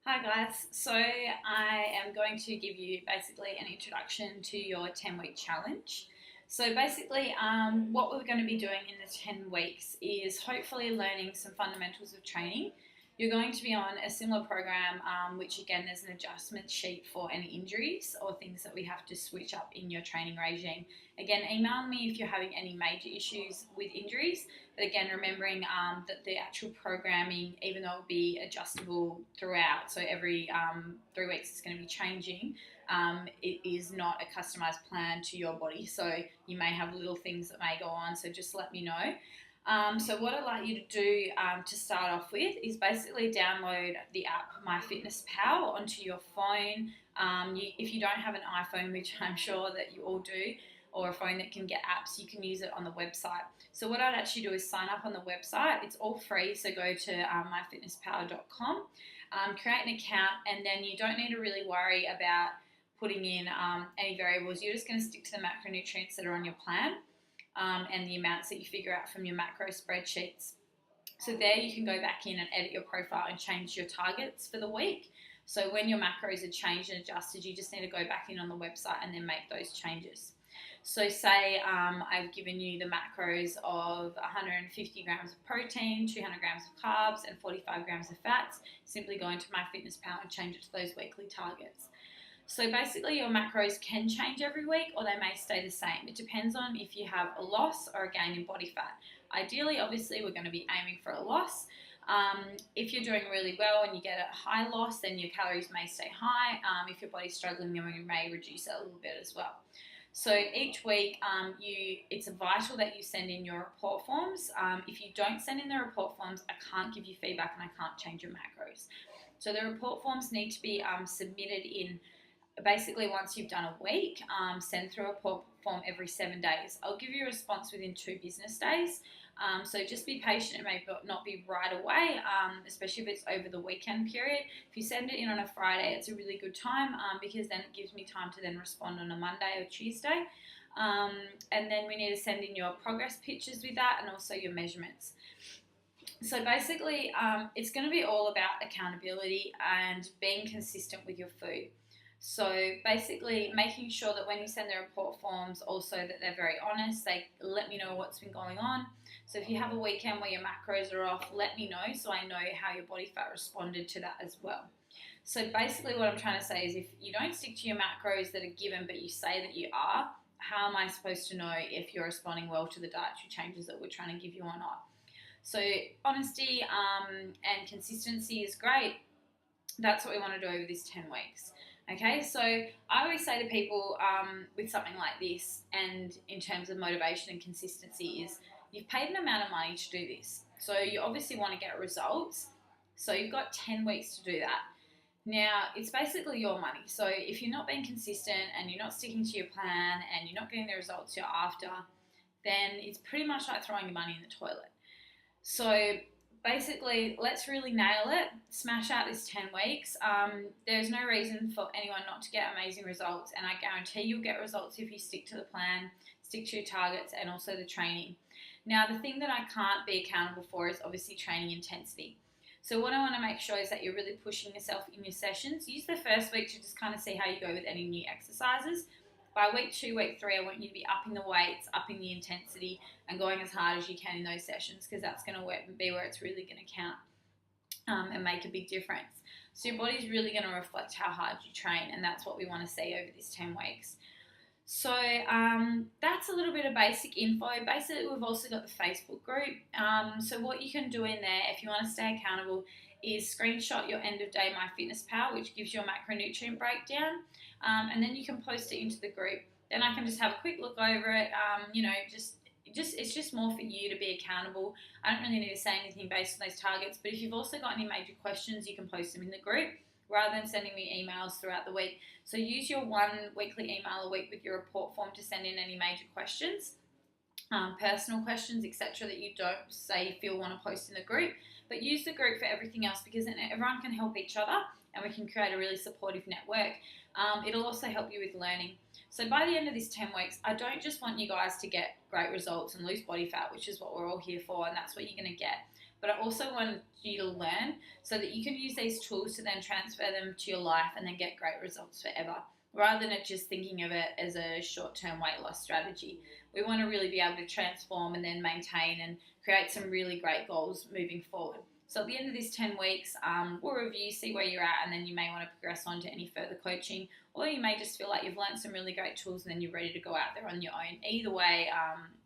Hi guys, so I am going to give you basically an introduction to your 10-week challenge. So basically, what we're going to be doing in the 10 weeks is hopefully learning some fundamentals of training. You're going to be on a similar program, which again, there's an adjustment sheet for any injuries or things that we have to switch up in your training regime. Again, email me if you're having any major issues with injuries. But again, remembering that the actual programming, even though it will be adjustable throughout, so every 3 weeks it's going to be changing, it is not a customized plan to your body. So you may have little things that may go on, so just let me know. So what I'd like you to do to start off with is basically download the app MyFitnessPal onto your phone. If you don't have an iPhone, which I'm sure that you all do, or a phone that can get apps, you can use it on the website. So what I'd actually do is sign up on the website. It's all free, so go to myfitnesspower.com, create an account, and then you don't need to really worry about putting in any variables. You're just going to stick to the macronutrients that are on your plan and the amounts that you figure out from your macro spreadsheets. So there you can go back in and edit your profile and change your targets for the week. So when your macros are changed and adjusted, you just need to go back in on the website and then make those changes. So say I've given you the macros of 150 grams of protein, 200 grams of carbs, and 45 grams of fats. Simply go into MyFitnessPal and change it to those weekly targets. So basically your macros can change every week or they may stay the same. It depends on if you have a loss or a gain in body fat. Ideally, obviously, we're going to be aiming for a loss. If you're doing really well and you get a high loss, then your calories may stay high. If your body's struggling, then we may reduce it a little bit as well. So each week, it's vital that you send in your report forms. If you don't send in the report forms, I can't give you feedback and I can't change your macros. So the report forms need to be submitted in basically once you've done a week. Send through a report form every 7 days. I'll give you a response within 2 business days. So just be patient. It may not be right away, especially if it's over the weekend period. If you send it in on a Friday, it's a really good time because then it gives me time to then respond on a Monday or Tuesday. And then we need to send in your progress pictures with that and also your measurements. So basically, it's going to be all about accountability and being consistent with your food. So basically making sure that when you send the report forms also that they're very honest, they let me know what's been going on. So if you have a weekend where your macros are off, let me know so I know how your body fat responded to that as well. So basically what I'm trying to say is if you don't stick to your macros that are given but you say that you are, how am I supposed to know if you're responding well to the dietary changes that we're trying to give you or not? So honesty and consistency is great. That's what we want to do over this 10 weeks. Okay, so I always say to people with something like this, and in terms of motivation and consistency, is you've paid an amount of money to do this. So you obviously want to get results. So you've got 10 weeks to do that. Now, it's basically your money. So if you're not being consistent and you're not sticking to your plan and you're not getting the results you're after, then it's pretty much like throwing your money in the toilet. So basically, let's really nail it, smash out this 10 weeks. There's no reason for anyone not to get amazing results, and I guarantee you'll get results if you stick to the plan, stick to your targets, and also the training. Now, the thing that I can't be accountable for is obviously training intensity. So what I want to make sure is that you're really pushing yourself in your sessions. Use the first week to just kind of see how you go with any new exercises. By week 2, week 3, I want you to be upping the weights, upping the intensity, and going as hard as you can in those sessions because that's going to be where it's really going to count and make a big difference. So your body's really going to reflect how hard you train, and that's what we want to see over this 10 weeks. So that's a little bit of basic info. Basically, we've also got the Facebook group. So what you can do in there, if you want to stay accountable, is screenshot your end of day MyFitnessPal, which gives you a macronutrient breakdown, and then you can post it into the group. Then I can just have a quick look over it. It's just more for you to be accountable. I don't really need to say anything based on those targets, but if you've also got any major questions, you can post them in the group rather than sending me emails throughout the week. So use your one weekly email a week with your report form to send in any major questions, personal questions, etc. that you don't want to post in the group. But use the group for everything else because then everyone can help each other and we can create a really supportive network. It'll also help you with learning. So by the end of this 10 weeks, I don't just want you guys to get great results and lose body fat, which is what we're all here for, and that's what you're going to get. but I also want you to learn so that you can use these tools to then transfer them to your life and then get great results forever, rather than it just thinking of it as a short-term weight loss strategy. We want to really be able to transform and then maintain and create some really great goals moving forward. So at the end of this 10 weeks, we'll review, see where you're at, and then you may want to progress on to any further coaching, or you may just feel like you've learned some really great tools and then you're ready to go out there on your own. Either way,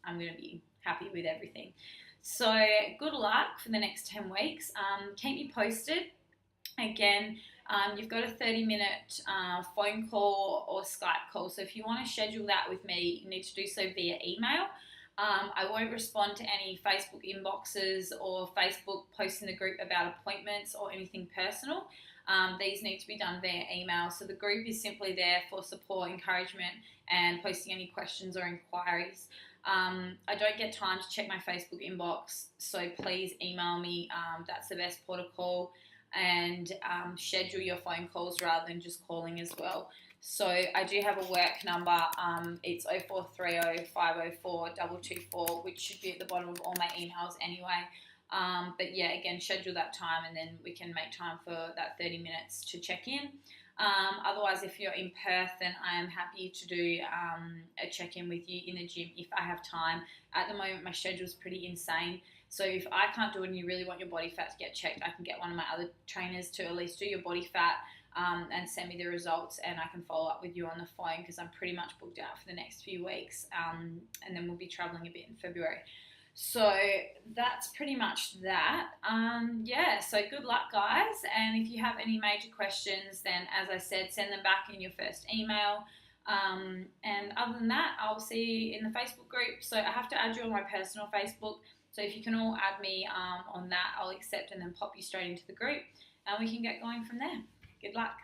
I'm going to be happy with everything. So good luck for the next 10 weeks. Keep me posted. Again, you've got a 30-minute phone call or Skype call. So if you want to schedule that with me, you need to do so via email. I won't respond to any Facebook inboxes or Facebook posts in the group about appointments or anything personal. These need to be done via email. So the group is simply there for support, encouragement, and posting any questions or inquiries. I don't get time to check my Facebook inbox, so please email me. That's the best protocol. And schedule your phone calls rather than just calling as well. So I do have a work number. It's 0430 504 224, which should be at the bottom of all my emails anyway. But yeah, again, schedule that time and then we can make time for that 30 minutes to check in. Otherwise, if you're in Perth, then I am happy to do a check-in with you in the gym if I have time. At the moment, my schedule is pretty insane. So if I can't do it and you really want your body fat to get checked, I can get one of my other trainers to at least do your body fat and send me the results, and I can follow up with you on the phone because I'm pretty much booked out for the next few weeks, and then we'll be traveling a bit in February. So that's pretty much that. Yeah, so good luck, guys. And if you have any major questions, then as I said, send them back in your first email. And other than that, I'll see you in the Facebook group. So I have to add you on my personal Facebook. So if you can all add me on that, I'll accept and then pop you straight into the group. And we can get going from there. Good luck.